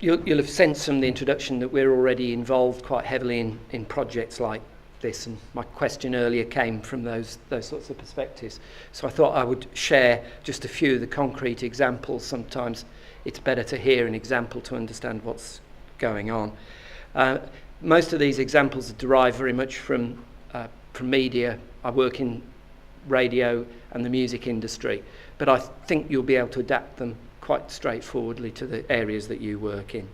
you'll have sensed from the introduction that we're already involved quite heavily in projects like this, and my question earlier came from those sorts of perspectives. So I thought I would share just a few of the concrete examples. Sometimes it's better to hear an example to understand what's going on. Most of these examples derive very much from media. I work in radio and the music industry, but I think you'll be able to adapt them quite straightforwardly to the areas that you work in.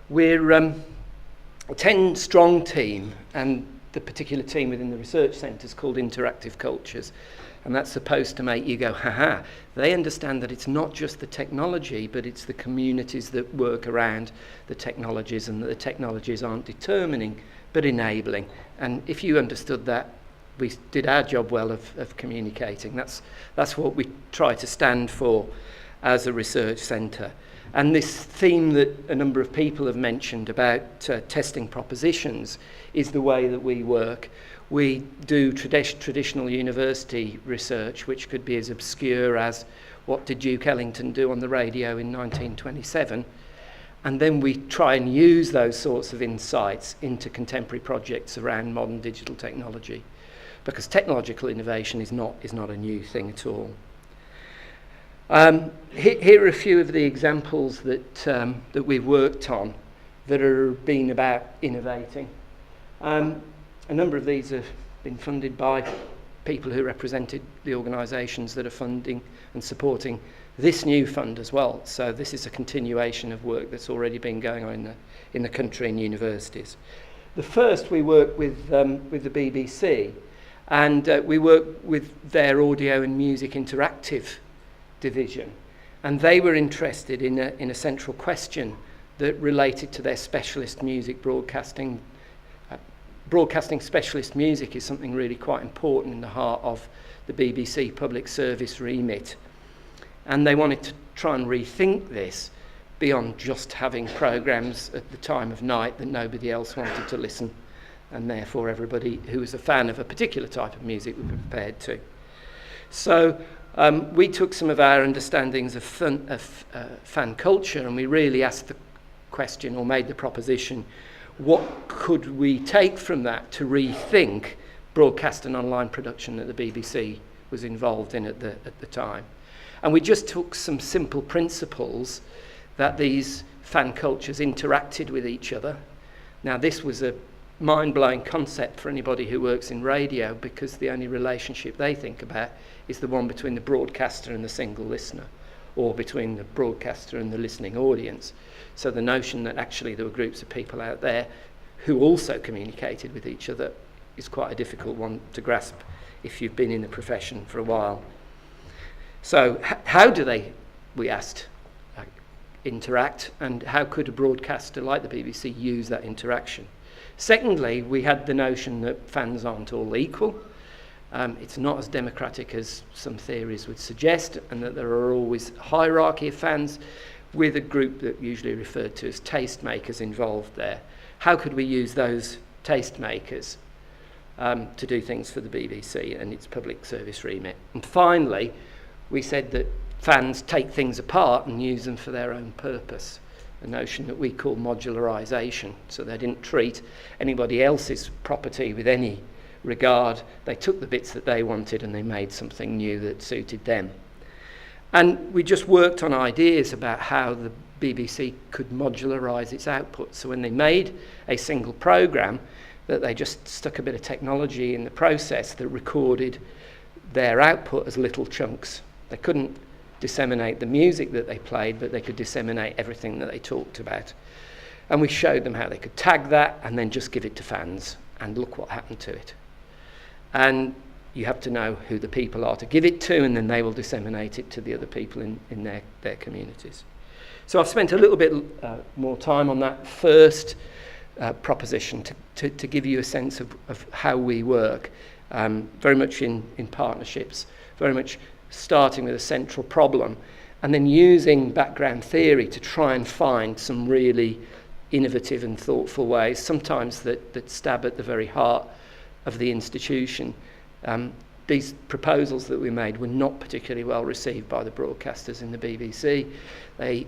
We're a 10-strong team, and the particular team within the research centre is called Interactive Cultures, and that's supposed to make you go, ha-ha. They understand that it's not just the technology, but it's the communities that work around the technologies, and that the technologies aren't determining, but enabling. And if you understood that, we did our job well of communicating. That's what we try to stand for as a research centre. And this theme that a number of people have mentioned about testing propositions is the way that we work. We do traditional university research, which could be as obscure as what did Duke Ellington do on the radio in 1927, and then we try and use those sorts of insights into contemporary projects around modern digital technology, because technological innovation is not a new thing at all. Here are a few of the examples that we've worked on that have been about innovating. A number of these have been funded by people who represented the organisations that are funding and supporting this new fund as well. So this is a continuation of work that's already been going on in the country and universities. The first, we work with the BBC, and we work with their audio and music interactive division, and they were interested in a central question that related to their specialist music broadcasting. Broadcasting specialist music is something really quite important in the heart of the BBC public service remit, and they wanted to try and rethink this beyond just having programmes at the time of night that nobody else wanted to listen, and therefore everybody who was a fan of a particular type of music would be prepared to. So we took some of our understandings of fan culture, and we really asked the question, or made the proposition, what could we take from that to rethink broadcast and online production that the BBC was involved in at the time? And we just took some simple principles that these fan cultures interacted with each other. Now, this was a mind-blowing concept for anybody who works in radio, because the only relationship they think about is the one between the broadcaster and the single listener, or between the broadcaster and the listening audience. So the notion that actually there were groups of people out there who also communicated with each other is quite a difficult one to grasp if you've been in the profession for a while. So how do they, we asked, interact, and how could a broadcaster like the BBC use that interaction? Secondly, we had the notion that fans aren't all equal. It's not as democratic as some theories would suggest, and that there are always hierarchy of fans, with a group that usually referred to as tastemakers involved there. How could we use those tastemakers to do things for the BBC and its public service remit? And finally, we said that fans take things apart and use them for their own purpose, a notion that we call modularisation. So they didn't treat anybody else's property with any regard. They took the bits that they wanted and they made something new that suited them. And we just worked on ideas about how the BBC could modularise its output. So when they made a single programme, that they just stuck a bit of technology in the process that recorded their output as little chunks. They couldn't disseminate the music that they played, but they could disseminate everything that they talked about. And we showed them how they could tag that and then just give it to fans, and look what happened to it. And you have to know who the people are to give it to, and then they will disseminate it to the other people in their communities. So I've spent a little bit more time on that first proposition to give you a sense of how we work, very much in partnerships, very much starting with a central problem, and then using background theory to try and find some really innovative and thoughtful ways, sometimes that stab at the very heart of the institution. These proposals that we made were not particularly well received by the broadcasters in the BBC. They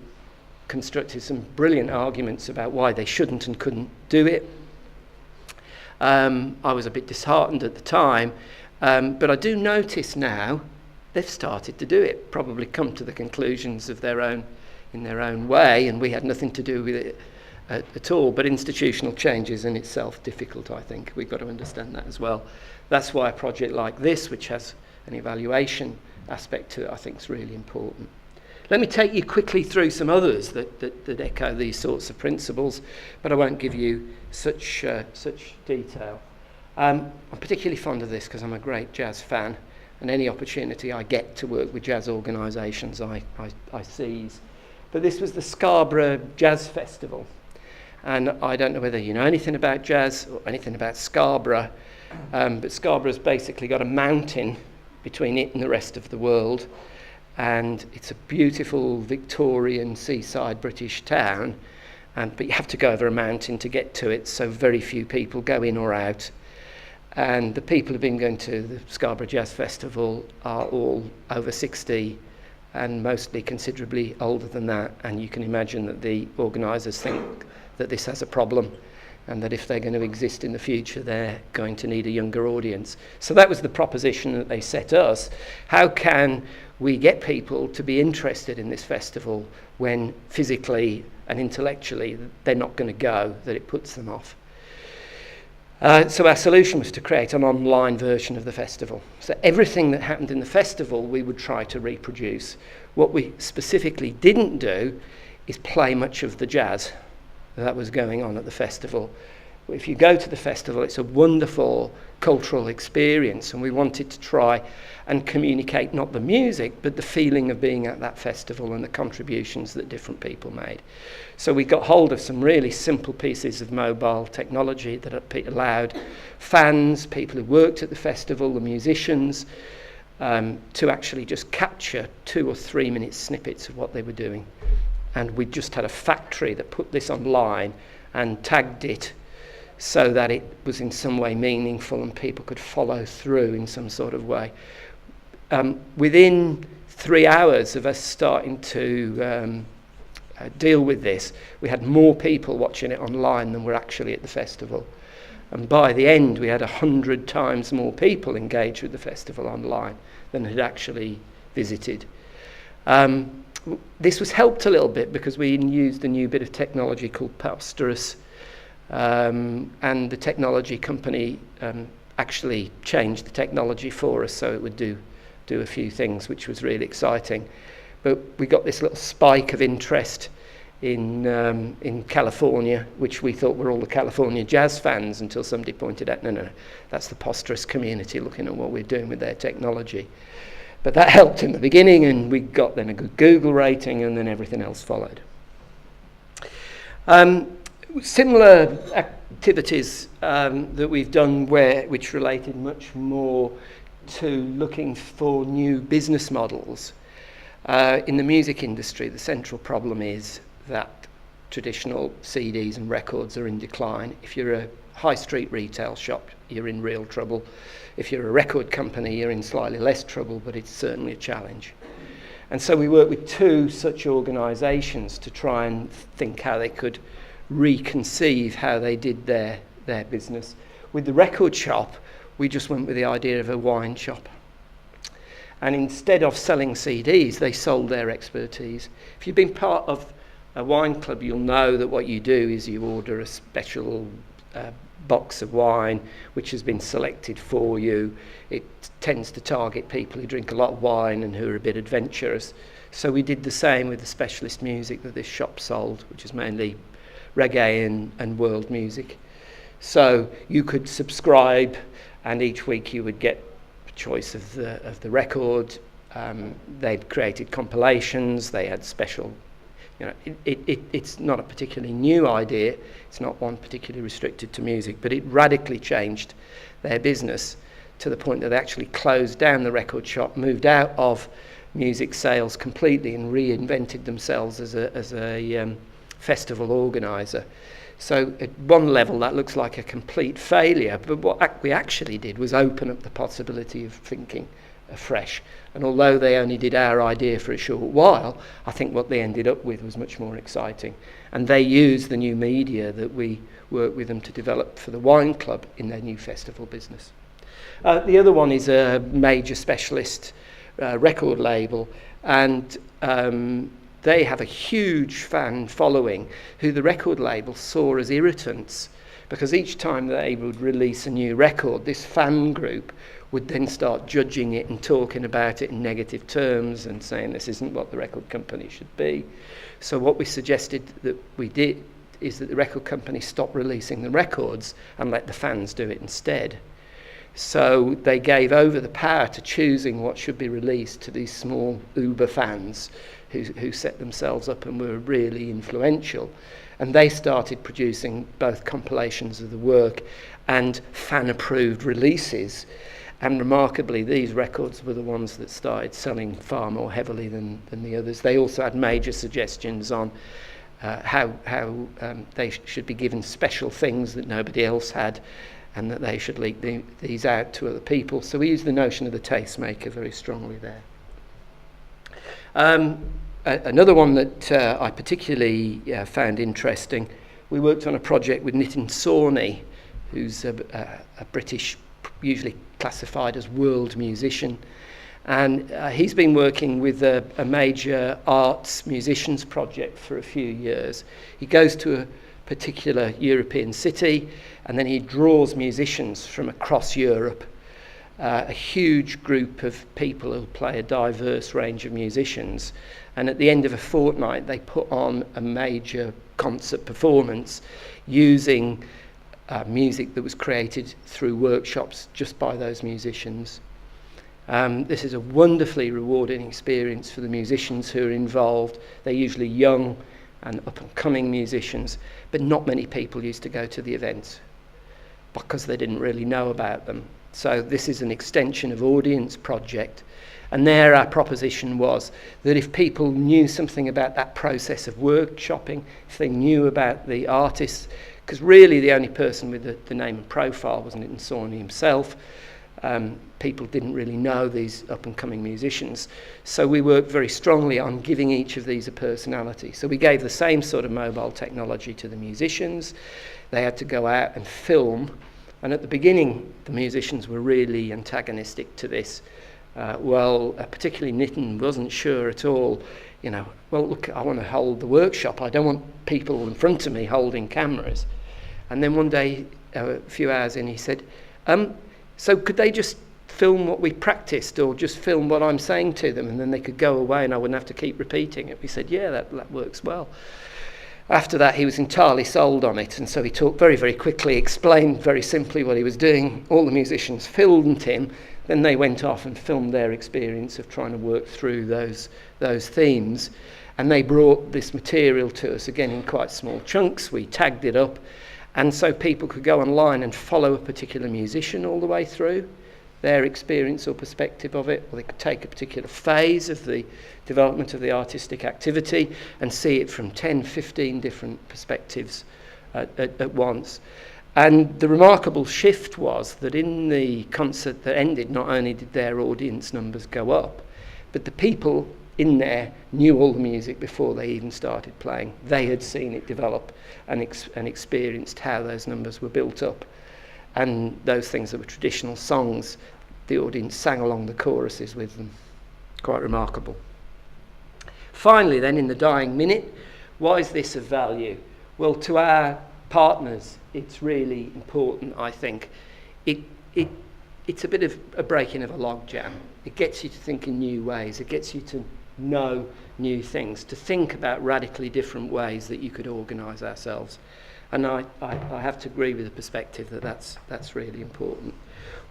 constructed some brilliant arguments about why they shouldn't and couldn't do it. I was a bit disheartened at the time, but I do notice now they've started to do it, probably come to the conclusions of in their own way, and we had nothing to do with it at all. But institutional change is in itself difficult, I think. We've got to understand that as well. That's why a project like this, which has an evaluation aspect to it, I think is really important. Let me take you quickly through some others that echo these sorts of principles, but I won't give you such detail. I'm particularly fond of this because I'm a great jazz fan, and any opportunity I get to work with jazz organisations I seize. But this was the Scarborough Jazz Festival, and I don't know whether you know anything about jazz or anything about Scarborough, but Scarborough's basically got a mountain between it and the rest of the world, and it's a beautiful Victorian seaside British town, but you have to go over a mountain to get to it, so very few people go in or out. And the people who've been going to the Scarborough Jazz Festival are all over 60 and mostly considerably older than that, and you can imagine that the organisers think that this has a problem and that if they're going to exist in the future they're going to need a younger audience. So that was the proposition that they set us. How can we get people to be interested in this festival when physically and intellectually they're not going to go, that it puts them off? So our solution was to create an online version of the festival. So everything that happened in the festival we would try to reproduce. What we specifically didn't do is play much of the jazz that was going on at the festival. If you go to the festival, it's a wonderful cultural experience, and we wanted to try and communicate not the music but the feeling of being at that festival and the contributions that different people made. So we got hold of some really simple pieces of mobile technology that allowed fans, people who worked at the festival, the musicians, to actually just capture 2 or 3 minute snippets of what they were doing. And we just had a factory that put this online and tagged it so that it was in some way meaningful and people could follow through in some sort of way. Within 3 hours of us starting to deal with this, we had more people watching it online than were actually at the festival. And by the end, we had 100 times more people engaged with the festival online than had actually visited. This was helped a little bit because we used a new bit of technology called Posterous, and the technology company actually changed the technology for us so it would do a few things, which was really exciting. But we got this little spike of interest in California, which we thought were all the California jazz fans, until somebody pointed out, no, that's the Posterous community looking at what we're doing with their technology. But that helped in the beginning, and we got then a good Google rating, and then everything else followed. Similar activities that we've done which related much more to looking for new business models. In the music industry, the central problem is that traditional CDs and records are in decline. If you're a high street retail shop, you're in real trouble. If you're a record company, you're in slightly less trouble, but it's certainly a challenge. And so we worked with 2 such organisations to try and think how they could reconceive how they did their business. With the record shop, we just went with the idea of a wine shop. And instead of selling CDs, they sold their expertise. If you've been part of a wine club, you'll know that what you do is you order a special box of wine which has been selected for you. It tends to target people who drink a lot of wine and who are a bit adventurous. So we did the same with the specialist music that this shop sold, which is mainly reggae and world music. So you could subscribe, and each week you would get a choice of the record. They'd created compilations. They had special. It's not a particularly new idea. It's not one particularly restricted to music, but it radically changed their business to the point that they actually closed down the record shop, moved out of music sales completely, and reinvented themselves as a festival organizer. So at one level that looks like a complete failure, but what we actually did was open up the possibility of thinking afresh. And although they only did our idea for a short while, I think what they ended up with was much more exciting. And they used the new media that we worked with them to develop for the wine club in their new festival business. The other one is a major specialist record label, and they have a huge fan following who the record label saw as irritants, because each time they would release a new record, this fan group would then start judging it and talking about it in negative terms and saying this isn't what the record company should be. So what we suggested that we did is that the record company stop releasing the records and let the fans do it instead. So they gave over the power to choosing what should be released to these small Uber fans who set themselves up and were really influential. And they started producing both compilations of the work and fan-approved releases. And remarkably, these records were the ones that started selling far more heavily than the others. They also had major suggestions on how they should be given special things that nobody else had, and that they should leak these out to other people. So we use the notion of the tastemaker very strongly there. Another one that I particularly found interesting, we worked on a project with Nitin Sawhney, who's a British, usually classified as world musician. And he's been working with a major arts musicians project for a few years. He goes to a particular European city, and then he draws musicians from across Europe, a huge group of people who play a diverse range of musicians. And at the end of a fortnight, they put on a major concert performance using music that was created through workshops just by those musicians. This is a wonderfully rewarding experience for the musicians who are involved. They're usually young and up-and-coming musicians, but not many people used to go to the events because they didn't really know about them. So this is an extension of audience project. And there our proposition was that if people knew something about that process of workshopping, if they knew about the artists, because really the only person with the name and profile was Nitin Sawhney himself, people didn't really know these up-and-coming musicians. So we worked very strongly on giving each of these a personality. So we gave the same sort of mobile technology to the musicians. They had to go out and film. And at the beginning, the musicians were really antagonistic to this. Particularly Nitin wasn't sure at all, well, look, I want to hold the workshop. I don't want people in front of me holding cameras. And then one day, a few hours in, he said, so could they just film what we practiced, or just film what I'm saying to them, and then they could go away and I wouldn't have to keep repeating it? We said, yeah, that works well. After that, he was entirely sold on it, and so he talked very, very quickly, explained very simply what he was doing. All the musicians filmed him. Then they went off and filmed their experience of trying to work through those themes. And they brought this material to us, again, in quite small chunks. We tagged it up. And so people could go online and follow a particular musician all the way through, their experience or perspective of it, or they could take a particular phase of the development of the artistic activity and see it from 10, 15 different perspectives at once. And the remarkable shift was that in the concert that ended, not only did their audience numbers go up, but the people in there knew all the music before they even started playing. They had seen it develop and experienced how those numbers were built up. And those things that were traditional songs, the audience sang along the choruses with them. Quite remarkable. Finally then, in the dying minute, why is this of value? Well, to our partners, it's really important, I think. It's a bit of a breaking of a logjam. It gets you to think in new ways. It gets you to know new things, to think about radically different ways that you could organise ourselves. And I have to agree with the perspective that that's really important.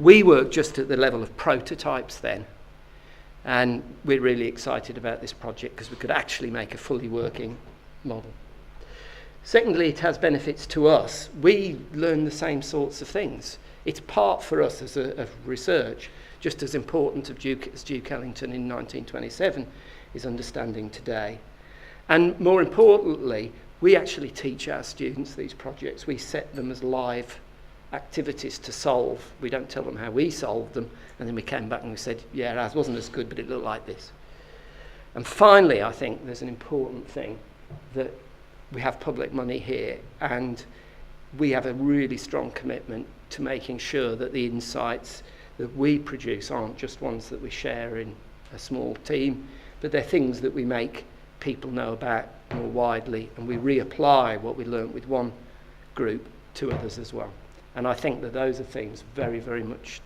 We work just at the level of prototypes then, and we're really excited about this project because we could actually make a fully working model. Secondly, it has benefits to us. We learn the same sorts of things. It's part for us as a research, just as important as Duke Ellington in 1927 is understanding today. And more importantly, we actually teach our students these projects. We set them as live activities to solve. We don't tell them how we solved them, and then we came back and we said, yeah, ours wasn't as good, but it looked like this. And finally, I think there's an important thing, that we have public money here, and we have a really strong commitment to making sure that the insights that we produce aren't just ones that we share in a small team, but they're things that we make people know about more widely, and we reapply what we learnt with one group to others as well. And I think that those are things very, very much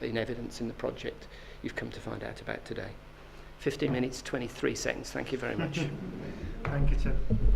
in evidence in the project you've come to find out about today. 15 minutes, 23 seconds. Thank you very much. Thank you, Tim.